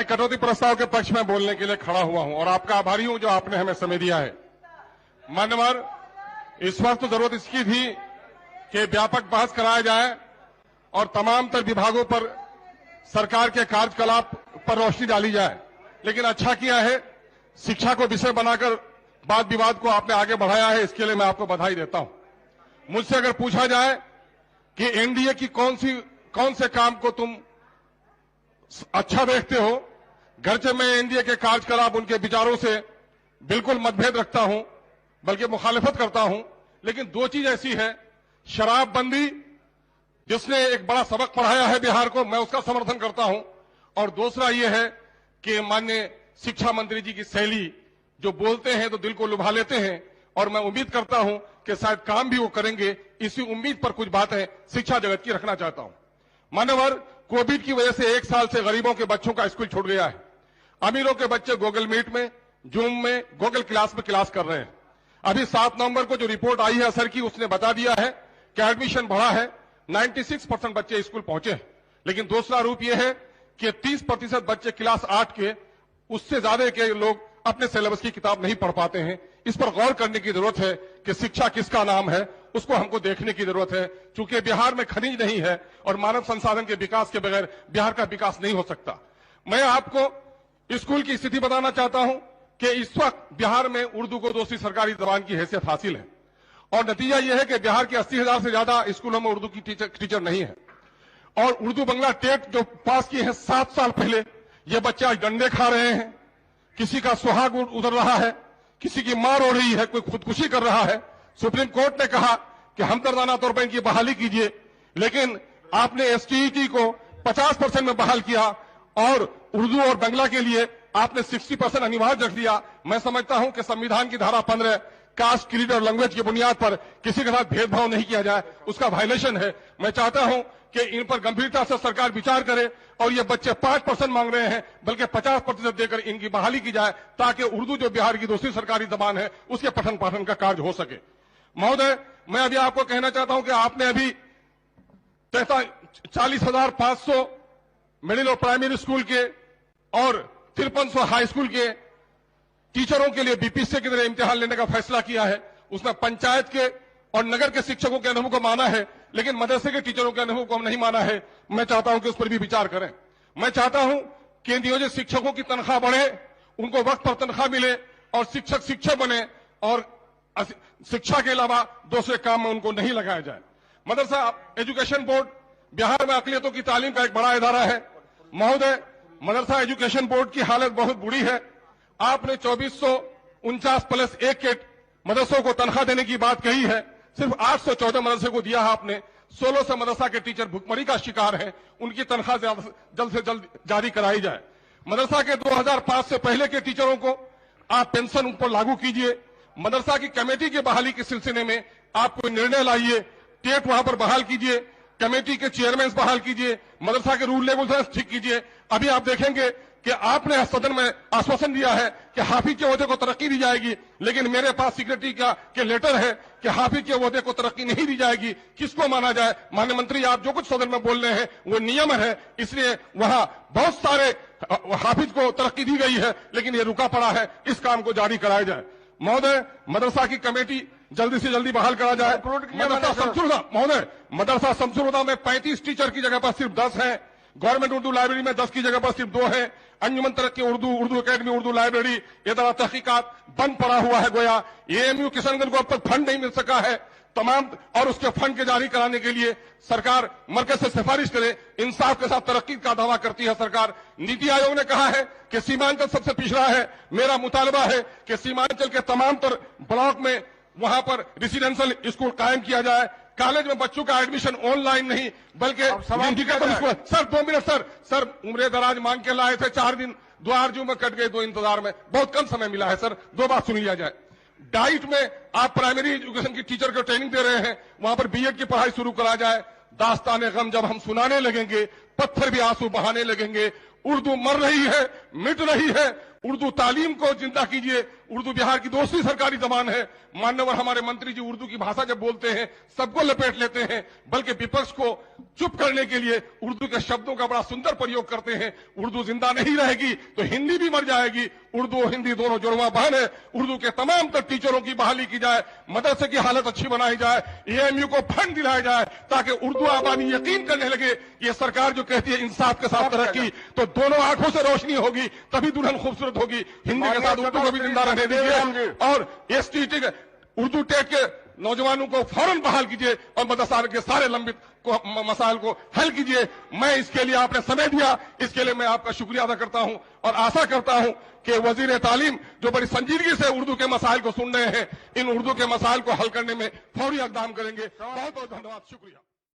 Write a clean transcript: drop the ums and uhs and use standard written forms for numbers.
मैं कटौती प्रस्ताव के पक्ष में बोलने के लिए खड़ा हुआ हूं और आपका आभारी हूं जो आपने हमें समय दिया है। मान्यवर, इस वक्त तो जरूरत इसकी थी कि व्यापक बहस कराया जाए और तमाम तर विभागों पर सरकार के कार्यकलाप पर रोशनी डाली जाए, लेकिन अच्छा किया है शिक्षा को विषय बनाकर वाद विवाद को आपने आगे बढ़ाया है, इसके लिए मैं आपको बधाई देता हूं। मुझसे अगर पूछा जाए कि एनडीए की कौन से काम को तुम अच्छा देखते हो, गरचे मैं एनडीए के कार्यकलाप उनके विचारों से बिल्कुल मतभेद रखता हूं, बल्कि मुखालिफत करता हूं, लेकिन दो चीज ऐसी है, शराबबंदी जिसने एक बड़ा सबक पढ़ाया है बिहार को, मैं उसका समर्थन करता हूं, और दूसरा यह है कि माननीय शिक्षा मंत्री जी की शैली, जो बोलते हैं तो दिल को लुभा लेते हैं, और मैं उम्मीद करता हूं कि शायद काम भी वो करेंगे। इसी उम्मीद पर कुछ बातें शिक्षा जगत की रखना चाहता हूं। मान्यवर, कोविड की वजह से 1 साल से गरीबों के बच्चों का स्कूल छूट गया है। अमीरों के बच्चे गूगल मीट में, जूम में, गूगल क्लास में क्लास कर रहे हैं। अभी 7 नवंबर को जो रिपोर्ट आई है असर की, उसने बता दिया है कि एडमिशन बढ़ा है, 96% बच्चे स्कूल पहुंचे हैं। लेकिन दूसरा रूप यह है कि 30% बच्चे क्लास 8 के, उससे ज्यादा के लोग अपने सिलेबस की किताब नहीं पढ़ पाते हैं। इस पर गौर करने की जरूरत है कि शिक्षा किसका नाम है, उसको हमको देखने की जरूरत है। चूंकि बिहार में खनिज नहीं है और मानव संसाधन के विकास के बगैर बिहार का विकास नहीं हो सकता। मैं आपको स्कूल की स्थिति बताना चाहता हूं कि इस वक्त बिहार में उर्दू को दूसरी सरकारी जबान की हैसियत हासिल है, और नतीजा यह है कि बिहार के 80,000 से ज्यादा स्कूलों में उर्दू की टीचर नहीं है। और उर्दू बंगला टेट जो पास किए हैं 7 साल पहले, ये बच्चे आज डंडे खा रहे हैं, किसी का सुहाग उतर रहा है, किसी की मार हो रही है, कोई खुदकुशी कर रहा है। सुप्रीम कोर्ट ने कहा कि हमदर्दाना तौर पर इनकी बहाली कीजिए, लेकिन आपने एसटीईटी को 50% में बहाल किया और उर्दू और बंगला के लिए आपने 60% अनिवार्य रख दिया। मैं समझता हूं कि संविधान की धारा 15 कास्ट, क्रीड और लैंग्वेज की बुनियाद पर किसी के साथ भेदभाव नहीं किया जाए, उसका वायलेशन है। मैं चाहता हूं कि इन पर गंभीरता से सरकार विचार करे और ये बच्चे 5% मांग रहे हैं, बल्कि 50% देकर इनकी बहाली की जाए, ताकि उर्दू जो बिहार की दूसरी सरकारी जबान है उसके पठन पाठन का कार्य हो सके। महोदय, मैं अभी आपको कहना चाहता हूं कि आपने अभी 40,500 मिडिल और प्राइमरी स्कूल के और 5300 हाई स्कूल के टीचरों के लिए बीपीएससी की तरह इम्तिहान लेने का फैसला किया है। उसमें पंचायत के और नगर के शिक्षकों के अनुभव को माना है, लेकिन मदरसे के टीचरों के अनुभव को नहीं माना है। मैं चाहता हूं कि उस पर भी विचार करें। मैं चाहता हूं कि नियोजित शिक्षकों की तनख्वाह बढ़े, उनको वक्त पर तनख्वाह मिले और शिक्षक बने, और शिक्षा के अलावा दूसरे काम में उनको नहीं लगाया जाए। मदरसा एजुकेशन बोर्ड बिहार में अकलियतों की तालीम का एक बड़ा इदारा है। महोदय, मदरसा एजुकेशन बोर्ड की हालत बहुत बुरी है। आपने 2449 प्लस 1 के मदरसों को तनख्वाह देने की बात कही है, सिर्फ 814 मदरसे को दिया है आपने। 1600 मदरसा के टीचर भुखमरी का शिकार हैं, उनकी तनख्वाह जल्द से जल्द जारी कराई जाए। मदरसा के 2005 से पहले के टीचरों को आप पेंशन उन पर लागू कीजिए। मदरसा की कमेटी की बहाली के सिलसिले में आप कोई निर्णय लाइए, टेट वहां पर बहाल कीजिए, कमेटी के चेयरमैन बहाल कीजिए, मदरसा के रूल रेगुलेशंस ठीक कीजिए। अभी आप देखेंगे कि आपने सदन में आश्वासन दिया है कि हाफिज के ओहदे को तरक्की दी जाएगी, लेकिन मेरे पास सिक्योरिटी के लेटर है कि हाफिज के ओहदे को तरक्की नहीं दी जाएगी। किसको माना जाए? माननीय मंत्री, आप जो कुछ सदन में बोल रहे हैं वो नियम है, इसलिए वहां बहुत सारे हाफिज को तरक्की दी गई है, लेकिन ये रुका पड़ा है। इस काम को जारी कराया जाए। महोदय, मदरसा की कमेटी जल्दी से जल्दी बहाल करा जाए। महोदय, मदरसा शमसुल में 35 टीचर की जगह पर सिर्फ 10 है। गवर्नमेंट उर्दू लाइब्रेरी में 10 की जगह पर सिर्फ 2 है। अंजुमन तरक्की उर्दू अकेडमी, उर्दू लाइब्रेरी, ये तरह तहकीकात बंद पड़ा हुआ है गोया। एएमयू किशनगंज को अब तक फंड नहीं मिल सका है तमाम, और उसके फंड के जारी कराने के लिए सरकार मरकज से सिफारिश करे। इंसाफ के साथ तरक्की का दावा करती है सरकार। नीति आयोग ने कहा है कि सीमांचल सबसे पिछड़ा है। मेरा मुतालबा है कि सीमांचल के तमाम ब्लॉक में वहां पर रेसिडेंशियल स्कूल कायम किया जाए। कॉलेज में बच्चों का एडमिशन ऑनलाइन नहीं बल्कि सर 2 मिनट सर उम्र दराज मांग के लाए थे, 4 दिन द्वारजू में कट गए, 2 इंतजार में। बहुत कम समय मिला है सर, 2 बात सुन लिया जाए। डाइट में आप प्राइमरी एजुकेशन की टीचर को ट्रेनिंग दे रहे हैं, वहां पर बीएड की पढ़ाई शुरू करा जाए। दास्ताने गम जब हम सुनाने लगेंगे, पत्थर भी आंसू बहाने लगेंगे। उर्दू मर रही है, मिट रही है। उर्दू तालीम को जिंदा कीजिए, उर्दू बिहार की दूसरी सरकारी जबान है। मान्यवर हमारे मंत्री जी उर्दू की भाषा जब बोलते हैं सबको लपेट लेते हैं, बल्कि विपक्ष को चुप करने के लिए उर्दू के शब्दों का बड़ा सुंदर प्रयोग करते हैं। उर्दू जिंदा नहीं रहेगी तो हिंदी भी मर जाएगी। उर्दू और हिंदी दोनों जुड़वा बहन है। उर्दू के तमाम तक टीचरों की बहाली की जाए, मदरसे की हालत अच्छी बनाई जाए, एएमयू को फंड दिलाया जाए, ताकि उर्दू आबादी यकीन करने लगे कि ये सरकार जो कहती है इंसाफ के साथ तरक्की, तो दोनों आंखों से रोशनी होगी, तभी दुल्हन खूबसूरत होगी। हिंदी के साथ उर्दू को भी जिंदा रहने दीजिए और एसटीटी उर्दू टेक के नौजवानों को फौरन बहाल कीजिए और मदरसा के सारे लंबित मसाइल को हल कीजिए। मैं इसके लिए आपने समय दिया, इसके लिए मैं आपका शुक्रिया अदा करता हूं और आशा करता हूं कि वजीर तालीम जो बड़ी संजीदगी से उर्दू के मसाइल को सुन रहे हैं, इन उर्दू के मसाइल को हल करने में फौरी इक़दाम करेंगे। बहुत बहुत धन्यवाद, शुक्रिया।